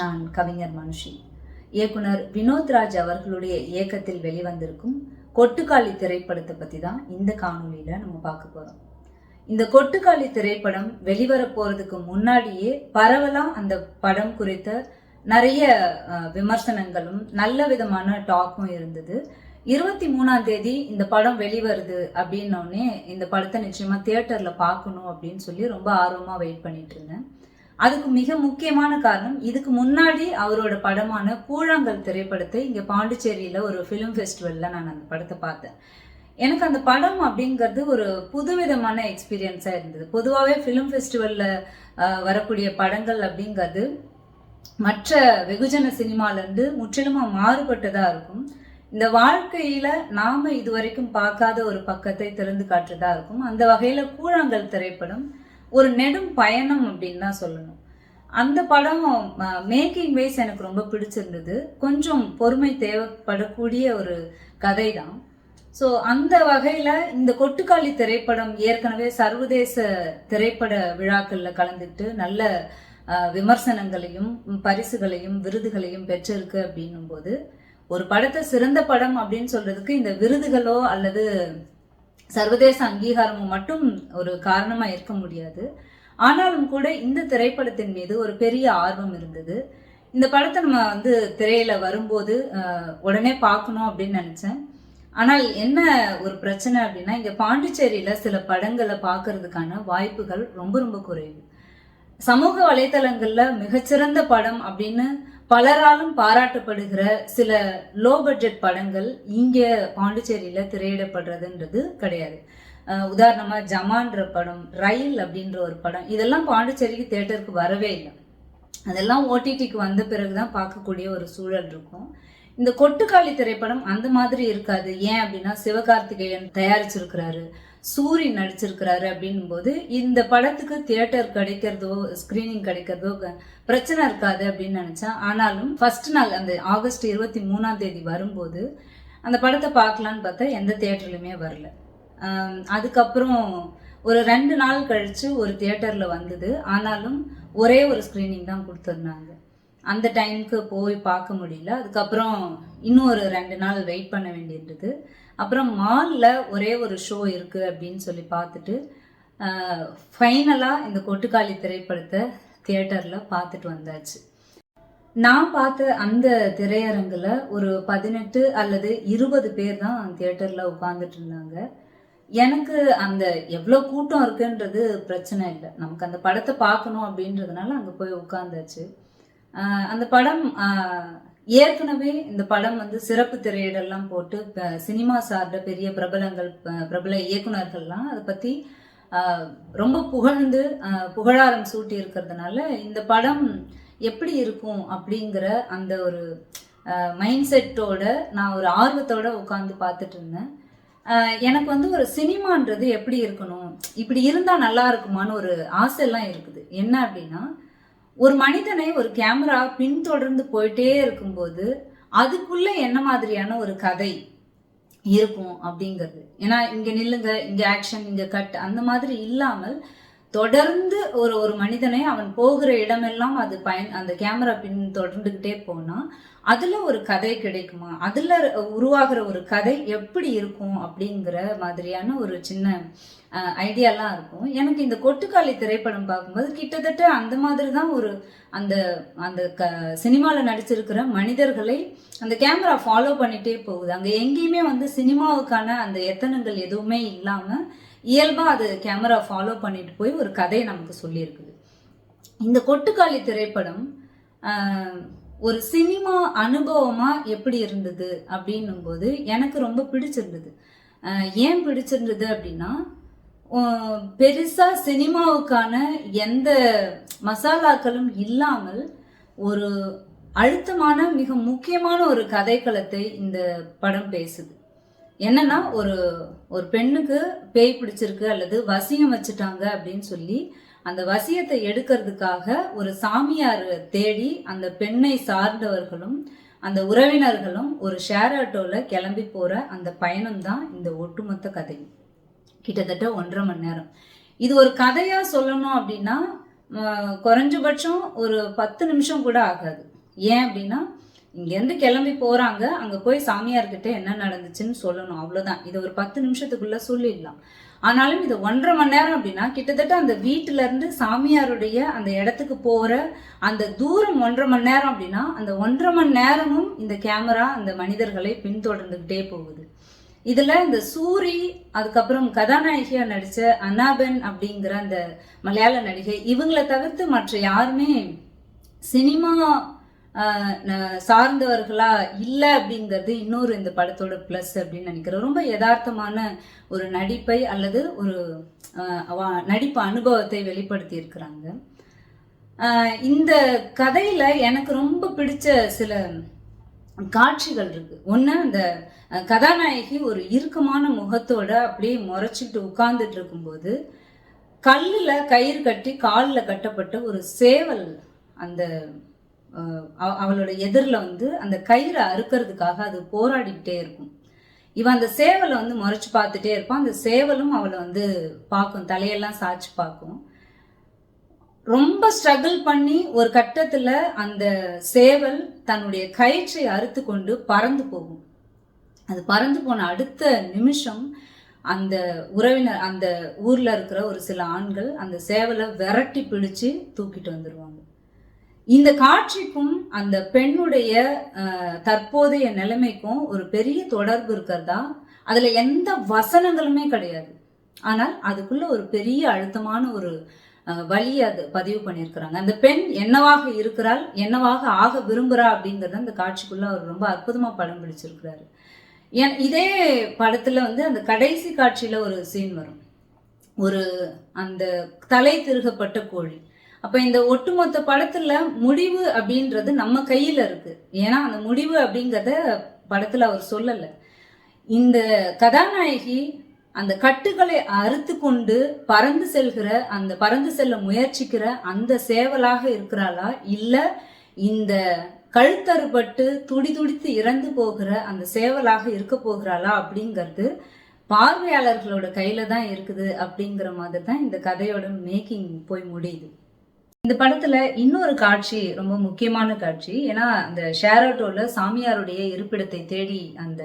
நான் கவிஞர் மனுஷி. இயக்குனர் வினோத் ராஜ் அவர்களுடைய இயக்கத்தில் வெளிவந்திருக்கும் கொட்டுக்காளி திரைப்படத்தை பத்தி தான் இந்த காணொலியில நம்ம பார்க்க போறோம். இந்த கொட்டுக்காளி திரைப்படம் வெளிவர போறதுக்கு முன்னாடியே பரவலா அந்த படம் குறித்த நிறைய விமர்சனங்களும் நல்ல விதமான டாக்கும் இருந்தது. 23ஆம் தேதி இந்த படம் வெளிவருது அப்படின்னோடனே இந்த படத்தை நிச்சயமா தியேட்டர்ல பார்க்கணும் அப்படின்னு சொல்லி ரொம்ப ஆர்வமா வெயிட் பண்ணிட்டு இருந்தேன். அதுக்கு மிக முக்கியமான காரணம், இதுக்கு முன்னாடி அவரோட படமான கூழாங்கல் திரைப்படத்தை இங்க பாண்டிச்சேரியில ஒரு ஃபிலிம் ஃபெஸ்டிவல்ல நான் அந்த படத்தை பார்த்தேன். எனக்கு அந்த படம் அப்படிங்கிறது ஒரு புதுவிதமான எக்ஸ்பீரியன்ஸா இருந்தது. பொதுவாகவே ஃபிலிம் ஃபெஸ்டிவல்ல வரக்கூடிய படங்கள் அப்படிங்கிறது மற்ற வெகுஜன சினிமாலேருந்து முற்றிலுமா மாறுபட்டதா இருக்கும். இந்த வாழ்க்கையில நாம இதுவரைக்கும் பார்க்காத ஒரு பக்கத்தை திறந்து காட்டுறதா இருக்கும். அந்த வகையில கூழாங்கல் திரைப்படம் ஒரு நெடும் பயணம் அப்படின்னு தான் சொல்லணும். அந்த படம் மேக்கிங் வைஸ் எனக்கு ரொம்ப பிடிச்சிருந்தது. கொஞ்சம் பொறுமை தேவைப்படக்கூடிய ஒரு கதை தான். ஸோ அந்த வகையில இந்த கொட்டுக்காளி திரைப்படம் ஏற்கனவே சர்வதேச திரைப்பட விழாக்கள்ல கலந்துட்டு நல்ல விமர்சனங்களையும் பரிசுகளையும் விருதுகளையும் பெற்றிருக்கு அப்படின்னும் போது, ஒரு படத்தை சிறந்த படம் அப்படின்னு சொல்றதுக்கு இந்த விருதுகளோ அல்லது சர்வதேச அங்கீகாரமும் மட்டும் ஒரு காரணமா இருக்க முடியாது. ஆனாலும் கூட இந்த திரைப்படத்தின் மீது ஒரு பெரிய ஆர்வம் இருந்தது. இந்த படத்தை நம்ம திரையில வரும்போது உடனே பார்க்கணும் அப்படின்னு நினைச்சேன். ஆனால் என்ன ஒரு பிரச்சனை அப்படின்னா, இங்க பாண்டிச்சேரியில சில படங்களை பார்க்கறதுக்கான வாய்ப்புகள் ரொம்ப ரொம்ப குறைவு. சமூக வலைதளங்கள்ல மிகச்சிறந்த படம் அப்படின்னு பலராலும் பாராட்டப்படுகிற சில லோ பட்ஜெட் படங்கள் இங்க பாண்டிச்சேரியில திரையிடப்படுறதுன்றது கிடையாது. உதாரணமா ஜமான்ற படம், ரயில் அப்படின்ற ஒரு படம், இதெல்லாம் பாண்டிச்சேரிக்கு தியேட்டருக்கு வரவே இல்லை. அதெல்லாம் ஓடிடிக்கு வந்த பிறகுதான் பார்க்கக்கூடிய ஒரு சூழல் இருக்கும். இந்த கொட்டுக்காளி திரைப்படம் அந்த மாதிரி இருக்காது. ஏன் அப்படின்னா, சிவகார்த்திகேயன் தயாரிச்சிருக்கிறாரு, சூரி நடிச்சிருக்கிறாரு அப்படின்னும் போது இந்த படத்துக்கு தியேட்டர் கிடைக்கிறதோ ஸ்கிரீனிங் கிடைக்கிறதோ பிரச்சனை இருக்காது அப்படின்னு நினைச்சேன். ஆனாலும் ஃபர்ஸ்ட் நாள் அந்த ஆகஸ்ட் 23ஆம் தேதி வரும்போது அந்த படத்தை பார்க்கலான்னு பார்த்தா எந்த தியேட்டர்லயுமே வரல. அதுக்கப்புறம் ஒரு 2 நாள் கழிச்சு ஒரு தியேட்டர்ல வந்தது. ஆனாலும் ஒரே ஒரு ஸ்கிரீனிங் தான் கொடுத்துருந்தாங்க. அந்த டைமுக்கு போய் பார்க்க முடியல. அதுக்கப்புறம் இன்னும் ஒரு 2 நாள் வெயிட் பண்ண வேண்டியிருந்தது. அப்புறம் மால்ல ஒரே ஒரு ஷோ இருக்கு அப்படின்னு சொல்லி பார்த்துட்டு ஃபைனலா இந்த கொட்டுக்காளி திரைப்படத்தை தியேட்டர்ல பார்த்துட்டு வந்தாச்சு. நான் பார்த்த அந்த திரையரங்குல ஒரு 18 அல்லது 20 பேர் தான் தியேட்டர்ல உட்கார்ந்துட்டு இருந்தாங்க. எனக்கு அந்த எவ்வளோ கூட்டம் இருக்குன்றது பிரச்சனை இல்லை. நமக்கு அந்த படத்தை பார்க்கணும் அப்படின்றதுனால அங்கே போய் உட்கார்ந்தாச்சு. அந்த படம் ஏற்கனவே இந்த படம் சிறப்பு திரையிடெல்லாம் போட்டு சினிமா சார்ந்த பெரிய பிரபல இயக்குனர்கள்லாம் அதை பத்தி ரொம்ப புகழ்ந்து புகழாரம் சூட்டி இருக்கிறதுனால இந்த படம் எப்படி இருக்கும் அப்படிங்கிற அந்த ஒரு மைண்ட் செட்டோட நான் ஒரு ஆர்வத்தோட உட்காந்து பார்த்துட்டு இருந்தேன். எனக்கு ஒரு சினிமான்றது எப்படி இருக்கணும், இப்படி இருந்தா நல்லா இருக்குமான்னு ஒரு ஆசை எல்லாம் இருக்குது. என்ன அப்படின்னா, ஒரு மனிதனை ஒரு கேமரா பின்தொடர்ந்து போயிட்டே இருக்கும்போது அதுக்குள்ள என்ன மாதிரியான ஒரு கதை இருக்கும் அப்படிங்கிறது. ஏன்னா இங்க நில்லுங்க, இங்க ஆக்ஷன், இங்க கட் அந்த மாதிரி இல்லாமல் தொடர்ந்து ஒரு மனிதனை அவன் போகிற இடமெல்லாம் அது அந்த கேமரா பின் தொடர்ந்துகிட்டே போனா அதுல ஒரு கதை கிடைக்குமா, அதுல உருவாகிற ஒரு கதை எப்படி இருக்கும் அப்படிங்கிற மாதிரியான ஒரு சின்ன ஐடியாலாம் இருக்கும். எனக்கு இந்த கொட்டுக்காளி திரைப்படம் பார்க்கும்போது கிட்டத்தட்ட அந்த மாதிரி தான் அந்த அந்த சினிமால நடிச்சிருக்கிற மனிதர்களை அந்த கேமரா ஃபாலோ பண்ணிட்டே போகுது. அங்க எங்கேயுமே சினிமாவுக்கான அந்த எத்தனங்கள் எதுவுமே இல்லாம இயல்பா அது கேமரா ஃபாலோ பண்ணிட்டு போய் ஒரு கதையை நமக்கு சொல்லியிருக்குது. இந்த கொட்டுக்காளி திரைப்படம் ஒரு சினிமா அனுபவமா எப்படி இருந்தது அப்படின்னும் போது எனக்கு ரொம்ப பிடிச்சிருந்தது. ஏன் பிடிச்சிருந்தது அப்படின்னா, பெருசா சினிமாவுக்கான எந்த மசாலாக்களும் இல்லாமல் ஒரு அழுத்தமான மிக முக்கியமான ஒரு கதைக்களத்தை இந்த படம் பேசுது. என்னன்னா, ஒரு பெண்ணுக்கு பேய் பிடிச்சிருக்கு அல்லது வசியம் வச்சுட்டாங்க அப்படின்னு சொல்லி அந்த வசியத்தை எடுக்கிறதுக்காக ஒரு சாமியார் தேடி அந்த பெண்ணை சார்ந்தவர்களும் அந்த உறவினர்களும் ஒரு ஷேர் ஆட்டோல கிளம்பி போற அந்த பயணம் தான் இந்த ஒட்டுமொத்த கதை. கிட்டத்தட்ட 1.5 மணி நேரம். இது ஒரு கதையா சொல்லணும் அப்படின்னா குறைஞ்சபட்சம் ஒரு 10 நிமிஷம் கூட ஆகாது. ஏன் அப்படின்னா இங்கேருந்து கிளம்பி போறாங்க, அங்க போய் சாமியார்கிட்ட என்ன நடந்துச்சுன்னு சொல்லணும், அவ்வளவுதான். இதை ஒரு 10 நிமிஷத்துக்குள்ள சொல்லிடலாம். ஆனாலும் இது 1.5 மணி நேரம் அப்படின்னா கிட்டத்தட்ட அந்த வீட்டுல இருந்து சாமியாருடைய அந்த இடத்துக்கு போற அந்த தூரம் 1.5 மணி நேரம் அப்படின்னா அந்த 1.5 மணி நேரமும் இந்த கேமரா அந்த மனிதர்களை பின்தொடர்ந்துகிட்டே போகுது. இதுல இந்த சூரி, அதுக்கப்புறம் கதாநாயகியா நடிச்ச அன்னாபென் அப்படிங்கிற அந்த மலையாள நடிகை, இவங்களை தவிர்த்து மற்ற யாருமே சினிமா சார்ந்தவர்களா இல்லை அப்படிங்கிறது இன்னொரு இந்த படத்தோட பிளஸ் அப்படின்னு நினைக்கிறேன். ரொம்ப யதார்த்தமான ஒரு நடிப்பை அல்லது ஒரு நடிப்பு அனுபவத்தை வெளிப்படுத்தி இருக்கிறாங்க. இந்த கதையில எனக்கு ரொம்ப பிடிச்ச சில காட்சிகள் இருக்கு. ஒண்ணு, அந்த கதாநாயகி ஒரு இறுக்கமான முகத்தோட அப்படியே முறைச்சிட்டு உட்கார்ந்துட்டு இருக்கும்போது கல்லுல கயிறு கட்டி காலில் கட்டப்பட்ட ஒரு சேவல் அந்த அவளோட எதிரில் வந்து அந்த கயிறை அறுக்கிறதுக்காக அது போராடிக்கிட்டே இருக்கும். இவன் அந்த சேவலை வந்து முறைச்சு பார்த்துட்டே இருப்பான். அந்த சேவலும் அவளை வந்து பார்க்கும், தலையெல்லாம் சாய்ச்சி பார்க்கும். ரொம்ப ஸ்ட்ரகிள் பண்ணி ஒரு கட்டத்துல அந்த சேவல் தன்னுடைய கயிற்றை அறுத்து கொண்டு பறந்து போகும். அது பறந்து போன அடுத்த நிமிஷம் அந்த உறவினர், அந்த ஊர்ல இருக்கிற ஒரு சில ஆண்கள் அந்த சேவலை விரட்டி பிடிச்சு தூக்கிட்டு வந்துருவாங்க. இந்த காட்சிக்கும் அந்த பெண்ணுடைய தற்போதைய நிலைமைக்கும் ஒரு பெரிய தொடர்பு இருக்கிறதா, அதுல எந்த வசனங்களுமே கிடையாது. ஆனால் அதுக்குள்ள ஒரு பெரிய அழுத்தமான ஒரு வழி அது பதிவு பண்ணியிருக்கிறாங்க. அந்த பெண் என்னவாக இருக்கிறாள், என்னவாக ஆக விரும்புறா அப்படிங்கறத அந்த காட்சிக்குள்ள அவர் ரொம்ப அற்புதமா படம் பிடிச்சிருக்கிறாரு. இதே படத்துல வந்து அந்த கடைசி காட்சியில ஒரு சீன் வரும், ஒரு அந்த தலை திருகப்பட்ட கோழி. அப்ப இந்த ஒட்டுமொத்த படத்துல முடிவு அப்படின்றது நம்ம கையில இருக்கு. ஏன்னா அந்த முடிவு அப்படிங்கறத படத்துல அவர் சொல்லல. இந்த கதாநாயகி அந்த கட்டுகளை அறுத்து கொண்டு பறந்து செல்கிற, அந்த பறந்து செல்ல முயற்சிக்கிற அந்த சேவலாக இருக்கிறாளா, இல்ல இந்த கழுத்தறுபட்டு துடி துடித்து இறந்து போகிற அந்த சேவலாக இருக்க போகிறாளா அப்படிங்கிறது பார்வையாளர்களோட கையில தான் இருக்குது. அப்படிங்கிற மாதிரி தான் இந்த கதையோட மேக்கிங் போய் முடியுது. இந்த படத்துல இன்னொரு காட்சி ரொம்ப முக்கியமான காட்சி. ஏன்னா அந்த ஷேர் ஆட்டோல சாமியாருடைய இருப்பிடத்தை தேடி அந்த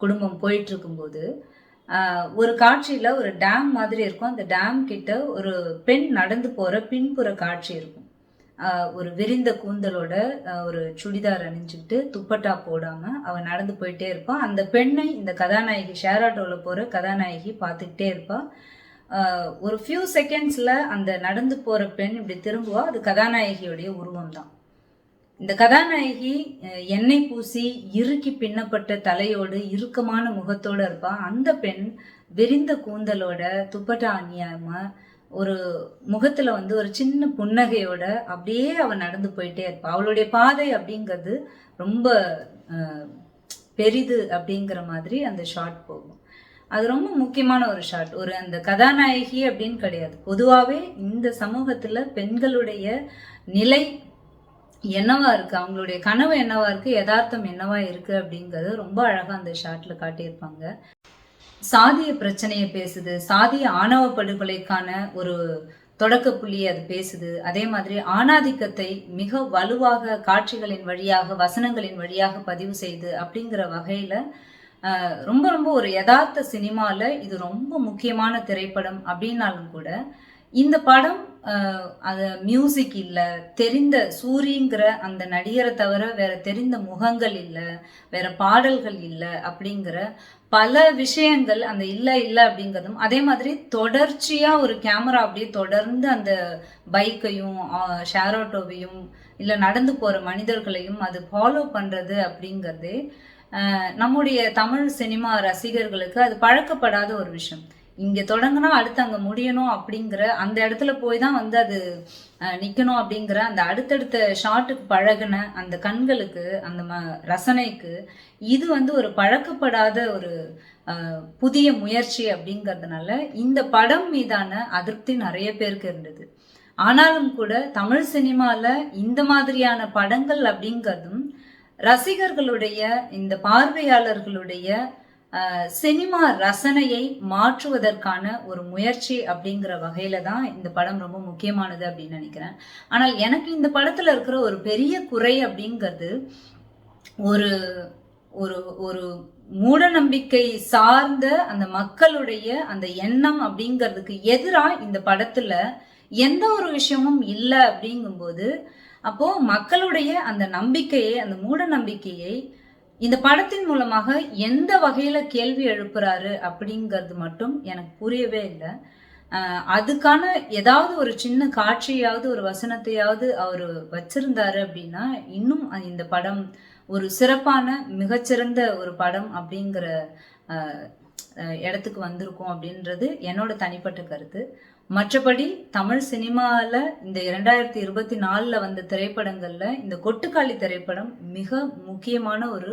குடும்பம் போயிட்டு இருக்கும்போது ஒரு காட்சியில ஒரு டேம் மாதிரி இருக்கும். அந்த டேம் கிட்ட ஒரு பெண் நடந்து போற பின்புற காட்சி இருக்கும். ஒரு விரிந்த கூந்தலோட ஒரு சுடிதார் அணிஞ்சுக்கிட்டு துப்பட்டா போடாம அவன் நடந்து போயிட்டே இருப்பான். அந்த பெண்ணை இந்த கதாநாயகி, ஷேர் ஆட்டோல போற கதாநாயகி பார்த்துக்கிட்டே இருப்பா. ஒரு ஃபியூ செகண்ட்ஸ்ல அந்த நடந்து போற பெண் இப்படி திரும்புவா, அது கதாநாயகியோடைய உருவம் தான். இந்த கதாநாயகி எண்ணெய் பூசி இறுக்கி பின்னப்பட்ட தலையோடு இறுக்கமான முகத்தோட இருப்பா. அந்த பெண் விரிந்த கூந்தலோட துப்பட்டா அணியாம ஒரு முகத்துல வந்து ஒரு சின்ன புன்னகையோட அப்படியே அவன் நடந்து போயிட்டே இருப்பா. அவளுடைய பாதை அப்படிங்கிறது ரொம்ப பெரிது அப்படிங்கிற மாதிரி அந்த ஷாட் போகும். அது ரொம்ப முக்கியமான ஒரு ஷாட். ஒரு அந்த கதாநாயகி அப்படின்னு கிடையாது, பொதுவாகவே இந்த சமூகத்துல பெண்களுடைய நிலை என்னவா இருக்கு, அவங்களுடைய கனவு என்னவா இருக்கு, யதார்த்தம் என்னவா இருக்கு அப்படிங்கறது ரொம்ப அழகா அந்த ஷாட்ல காட்டியிருப்பாங்க. சாதிய பிரச்சனையை பேசுது, சாதிய ஆணவ படுகொலைக்கான ஒரு தொடக்க புள்ளி அது பேசுது. அதே மாதிரி ஆணாதிக்கத்தை மிக வலுவாக காட்சிகளின் வழியாக, வசனங்களின் வழியாக பதிவு செய்து அப்படிங்கிற வகையில ரொம்ப ரொம்ப ஒரு யதார்த்த சினிமால இது ரொம்ப முக்கியமான திரைப்படம் அப்படின்னாலும் கூட இந்த படம் அது மியூசிக் இல்லை, தெரிந்த சூரிங்கிற அந்த நடிகரை தவிர வேற தெரிந்த முகங்கள் இல்லை, வேற பாடல்கள் இல்லை அப்படிங்கிற பல விஷயங்கள் அந்த இல்லை இல்லை அப்படிங்கிறதும், அதே மாதிரி தொடர்ச்சியா ஒரு கேமரா அப்படியே தொடர்ந்து அந்த பைக்கையும் ஷேர் ஆட்டோவையும் இல்லை நடந்து போற மனிதர்களையும் அது ஃபாலோ பண்றது அப்படிங்கிறதே நம்முடைய தமிழ் சினிமா ரசிகர்களுக்கு அது பழக்கப்படாத ஒரு விஷயம். இங்க தொடங்கினா அடுத்து அங்க முடியணும் அப்படிங்கிற அந்த இடத்துல போய் தான் வந்து அது நிக்கணும் அப்படிங்கிற அந்த அடுத்தடுத்த ஷாட்டுக்கு பழகின அந்த கண்களுக்கு, அந்த ரசனைக்கு இது வந்து ஒரு பழக்கப்படாத ஒரு புதிய முயற்சி அப்படிங்கிறதுனால இந்த படம் மீதான அதிருப்தி நிறைய பேருக்கு இருந்தது. ஆனாலும் கூட தமிழ் சினிமால இந்த மாதிரியான படங்கள் அப்படிங்கிறதும் ரசிகர்களுடைய, இந்த பார்வையாளர்களுடைய சினிமா ரசனையை மாற்றுவதற்கான ஒரு முயற்சி அப்படிங்கிற வகையில தான் இந்த படம் ரொம்ப முக்கியமானது அப்படின்னு நினைக்கிறேன். ஆனால் எனக்கு இந்த படத்துல இருக்கிற ஒரு பெரிய குறை அப்படிங்கிறது ஒரு ஒரு ஒரு மூட நம்பிக்கை சார்ந்த அந்த மக்களுடைய அந்த எண்ணம் அப்படிங்கிறதுக்கு எதிரா இந்த படத்துல எந்த ஒரு விஷயமும் இல்லை அப்படிங்கும்போது, அப்போ மக்களுடைய அந்த நம்பிக்கையை, அந்த மூட நம்பிக்கையை இந்த படத்தின் மூலமாக எந்த வகையில கேள்வி எழுப்புறாரு அப்படிங்கிறது மட்டும் எனக்கு புரியவே இல்லை. அதுக்கான ஏதாவது ஒரு சின்ன காட்சியாவது ஒரு வசனத்தையாவது அவர் வச்சிருந்தாரு அப்படின்னா இன்னும் இந்த படம் ஒரு சிறப்பான மிகச்சிறந்த ஒரு படம் அப்படிங்கிற இடத்துக்கு வந்திருக்கும் அப்படின்றது என்னோட தனிப்பட்ட கருத்து. மற்றபடி தமிழ் சினிமாவில் இந்த 2024 வந்த திரைப்படங்கள்ல இந்த கொட்டுக்காளி திரைப்படம் மிக முக்கியமான ஒரு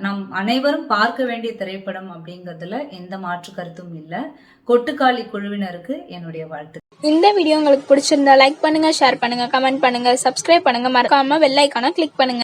நம் அனைவரும் பார்க்க வேண்டிய திரைப்படம் அப்படிங்கிறதுல எந்த மாற்று கருத்தும் இல்லை. கொட்டுக்காளி குழுவினருக்கு என்னுடைய வாழ்த்து. இந்த வீடியோ உங்களுக்கு பிடிச்சிருந்தா லைக் பண்ணுங்க, ஷேர் பண்ணுங்க, கமெண்ட் பண்ணுங்க, சப்ஸ்கிரைப் பண்ணுங்க, மறக்காம பெல் ஐகானை கிளிக் பண்ணுங்க.